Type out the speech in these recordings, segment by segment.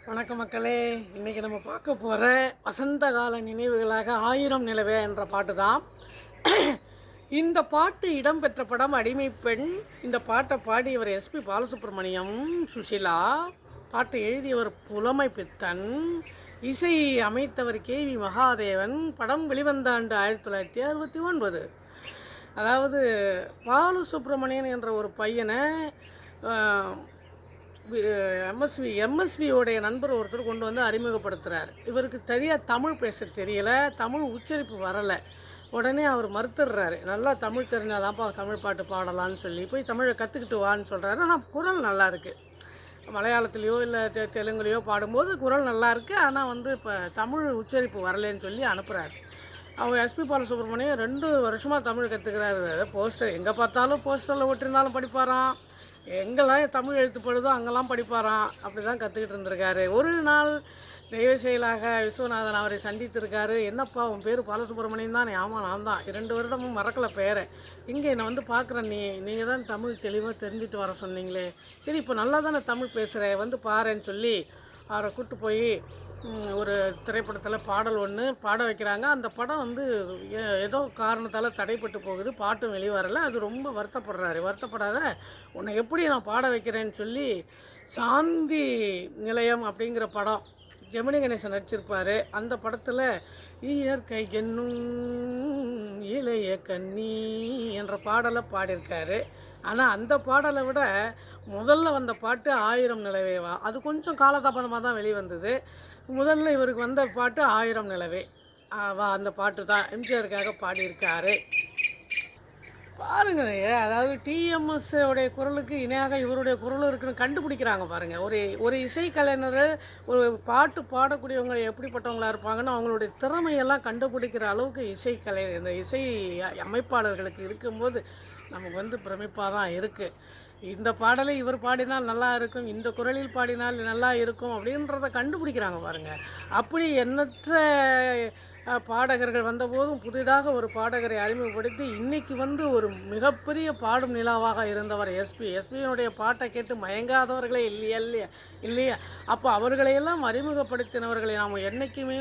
வணக்கம் மக்களே. இன்றைக்கி நம்ம பார்க்க போகிற வசந்த கால நினைவுகளாக ஆயிரம் நிலவே என்ற பாட்டு தான். இந்த பாட்டு இடம்பெற்ற படம் அடிமை பெண். இந்த பாட்டை பாடியவர் எஸ்பி பாலசுப்ரமணியம், சுஷிலா. பாட்டை எழுதியவர் புலமை பித்தன். இசை அமைத்தவர் கேவி மகாதேவன். படம் வெளிவந்த ஆண்டு 1969. அதாவது பாலசுப்ரமணியன் என்ற ஒரு பையனை எம்எஸ்வியோடைய நண்பர் ஒருத்தர் கொண்டு வந்து அறிமுகப்படுத்துகிறார். இவருக்கு சரியாக தமிழ் பேச தெரியலை, தமிழ் உச்சரிப்பு வரலை. உடனே அவர் மறுத்துடுறாரு. நல்லா தமிழ் தெரிஞ்சாதான்ப்பா தமிழ் பாட்டு பாடலான்னு சொல்லி போய் தமிழை கற்றுக்கிட்டு வான்னு சொல்கிறாரு. ஆனால் குரல் நல்லா இருக்குது. மலையாளத்துலேயோ இல்லை தெலுங்குலேயோ பாடும்போது குரல் நல்லா இருக்குது. ஆனால் இப்போ தமிழ் உச்சரிப்பு வரலேன்னு சொல்லி அனுப்புகிறாரு. அவங்க எஸ்பி பாலசுப்ரமணியம் 2 வருஷமாக தமிழ் கற்றுக்கிறாரு. போஸ்டர் எங்கே பார்த்தாலும் போஸ்டரில் ஒட்டிருந்தாலும் படிப்பாராம், எங்கெல்லாம் தமிழ் எழுத்துப்படுதோ அங்கெல்லாம் படிப்பாராம். அப்படி தான் கற்றுக்கிட்டு இருந்திருக்காரு. ஒரு நாள் தெய்வ செயலாக விஸ்வநாதன் அவரை சந்தித்திருக்காரு. என்னப்பா உன் பேர் பாலசுப்ரமணியம் தான்? ஆமாம் நான் தான். 2 வருடமும் மறக்கலை பேரை. இங்கே என்னை வந்து பார்க்குறேன், நீங்கள் தான் தமிழ் தெளிவாக தெரிஞ்சுட்டு வர சொன்னீங்களே. சரி இப்போ நல்லா தானே தமிழ் பேசுகிறேன், வந்து பாருன்னு சொல்லி அவரை கூப்பிட்டு போய் ஒரு திரைப்படத்தில் பாடல் ஒன்று பாட வைக்கிறாங்க. அந்த படம் ஏதோ காரணத்தால் தடைப்பட்டு போகுது, பாட்டும் வெளிவரலை. அது ரொம்ப வருத்தப்படுறாரு. வருத்தப்படாத, உன்னை எப்படி நான் பாட வைக்கிறேன்னு சொல்லி சாந்தி நிலையம் அப்படிங்கிற படம், ஜெமினி கணேசன் நடிச்சிருப்பார். அந்த படத்தில் இயற்கை என்னும் இளைய கண்ணி என்ற பாடலை பாடியிருக்காரு. ஆனால் அந்த பாடலை விட முதல்ல வந்த பாட்டு ஆயிரம் நிலவேவா, அது கொஞ்சம் காலதாமதமாக தான் வெளிவந்தது. முதல்ல இவருக்கு வந்த பாட்டு ஆயிரம் நிலவே வா, அந்த பாட்டு தான் எம்ஜிஆருக்காக பாடியிருக்காரு. பாருங்க, அதாவது டிஎம்எஸ் உடைய குரலுக்கு இணையாக இவருடைய குரலும் இருக்குன்னு கண்டுபிடிக்கிறாங்க பாருங்கள். ஒரு இசைக்கலைஞர் ஒரு பாட்டு பாடக்கூடியவங்க எப்படிப்பட்டவங்களாக இருப்பாங்கன்னு அவங்களுடைய திறமையெல்லாம் கண்டுபிடிக்கிற அளவுக்கு இந்த இசை அமைப்பாளர்களுக்கு இருக்கும்போது நமக்கு பிரமிப்பாக தான் இருக்குது. இந்த பாடலை இவர் பாடினால் நல்லா இருக்கும், இந்த குரலில் பாடினால் நல்லா இருக்கும் அப்படின்றத கண்டுபிடிக்கிறாங்க பாருங்கள். அப்படி எண்ணற்ற பாடகர்கள் வந்தபோதும் புதிதாக ஒரு பாடகரை அறிமுகப்படுத்தி இன்றைக்கி ஒரு மிகப்பெரிய பாடும் நிலாவாக இருந்தவர் எஸ்பியினுடைய பாட்டை கேட்டு மயங்காதவர்களே இல்லையா. அப்போ அவர்களையெல்லாம் அறிமுகப்படுத்தினவர்களை நாம் என்றைக்குமே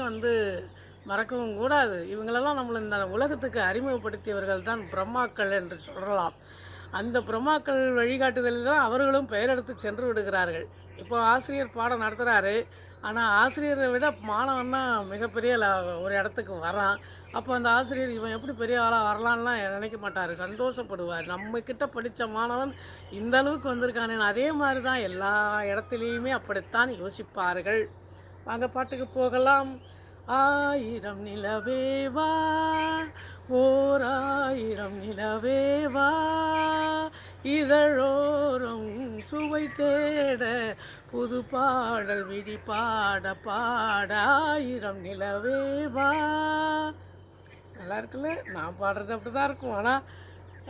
மறக்கவும் கூடாது. இவங்களெல்லாம் நம்மளை இந்த உலகத்துக்கு அறிமுகப்படுத்தியவர்கள் தான் பிரம்மாக்கள் என்று சொல்லலாம். அந்த பிரம்மாக்கள் வழிகாட்டுதலில் தான் அவர்களும் பெயரெடுத்து சென்று விடுகிறார்கள். இப்போ ஆசிரியர் பாடம் நடத்துகிறாரு, ஆனால் ஆசிரியரை விட மாணவன் தான் மிகப்பெரிய ஒரு இடத்துக்கு வரான். அப்போ அந்த ஆசிரியர் இவன் எப்படி பெரிய ஆளாக வரலான்லாம் நினைக்க மாட்டார், சந்தோஷப்படுவார். நம்மக்கிட்ட படித்த மாணவன் இந்த அளவுக்கு வந்திருக்கானேன்னு. அதே மாதிரி தான் எல்லா இடத்துலையுமே அப்படித்தான் யோசிப்பார்கள். வாங்க பாட்டுக்கு போகலாம். ஆயிரம் நிலவேவா, ஓர் ஆயிரம் நிலவேவா, இதழோரம் சுவை தேட புது பாடல் விடி பாட பாட ஆயிரம் நிலவேவா. நல்லா இருக்குல்ல? நான் பாடுறது அப்படி தான் இருக்கும். ஆனால்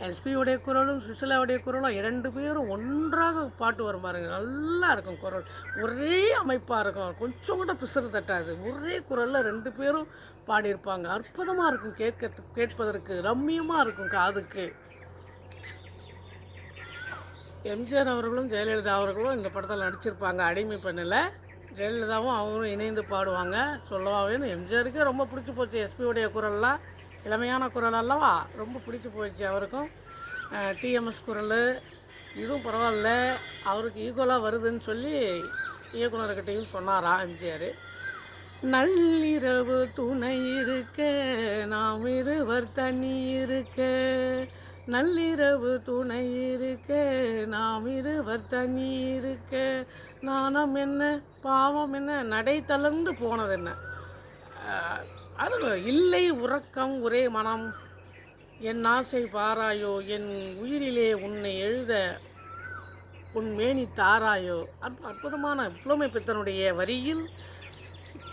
எஸ்பியுடைய குரலும் சுஷிலாவுடைய குரலும் 2 பேரும் ஒன்றாக பாட்டு வரும் பாருங்க, நல்லா இருக்கும். குரல் ஒரே அமைப்பாக இருக்கும், கொஞ்சம் கூட பிசுறு தட்டாது. ஒரே குரலில் 2 பேரும் பாடியிருப்பாங்க. அற்புதமாக இருக்கும், கேட்பதற்கு ரம்மியமாக இருக்கும் காதுக்கு. எம்ஜிஆர் அவர்களும் ஜெயலலிதா அவர்களும் இந்த படத்தில் நடிச்சிருப்பாங்க. அடிமை பெண்ணில் ஜெயலலிதாவும் அவங்களும் இணைந்து பாடுவாங்க. சொல்லவாவேன்னு எம்ஜிஆருக்கே ரொம்ப பிடிச்சி போச்சு எஸ்பியுடைய குரல்லாம். இளமையான குரல் அல்லவா, ரொம்ப பிடிச்சி போயிடுச்சு அவருக்கும். டிஎம்எஸ் குரல் இதுவும் பரவாயில்ல, அவருக்கு ஈக்குவலாக வருதுன்னு சொல்லி இயக்குனர்கிட்டையும் சொன்னாரா எம்ஜிஆர். நள்ளிரவு துணை இருக்க நாம் இருவர் தனி இருக்க, நள்ளிரவு துணை இருக்க நாம் இருவர் தனி இருக்க, நாணம் என்ன பாவம் என்ன நடை தளர்ந்து போனது என்ன, இல்லை உறக்கம் ஒரே மனம், என் ஆசை பாராயோ, என் உயிரிலே உன்னை எழுத உன் மேனி தாராயோ. அற்புதமான புலமை பித்தனுடைய வரியில்,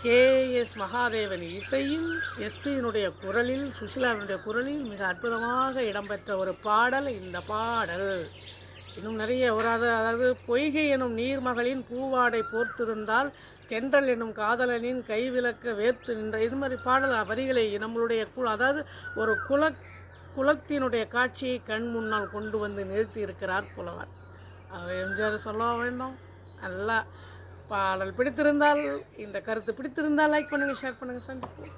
கேஎஸ் மகாதேவன் இசையில், எஸ்பியினுடைய குரலில், சுஷிலாவினுடைய குரலில் மிக அற்புதமாக இடம்பெற்ற ஒரு பாடல் இந்த பாடல். இன்னும் நிறைய அதாவது பொய்கை எனும் நீர்மகளின் பூவாடை போர்த்திருந்தால் தென்றல் எனும் காதலனின் கைவிளக்க வேர்த்து நின்ற, இது மாதிரி பாடல் வரிகளை நம்மளுடைய அதாவது ஒரு குலத்தினுடைய காட்சியை கண் முன்னால் கொண்டு வந்து நிறுத்தி இருக்கிறார் புலவர். எம்ஜிஆர் சொல்ல வேண்டும். நல்லா பாடல் பிடித்திருந்தால், இந்த கருத்து பிடித்திருந்தால் லைக் பண்ணுங்கள், ஷேர் பண்ணுங்கள். சந்திப்போம்.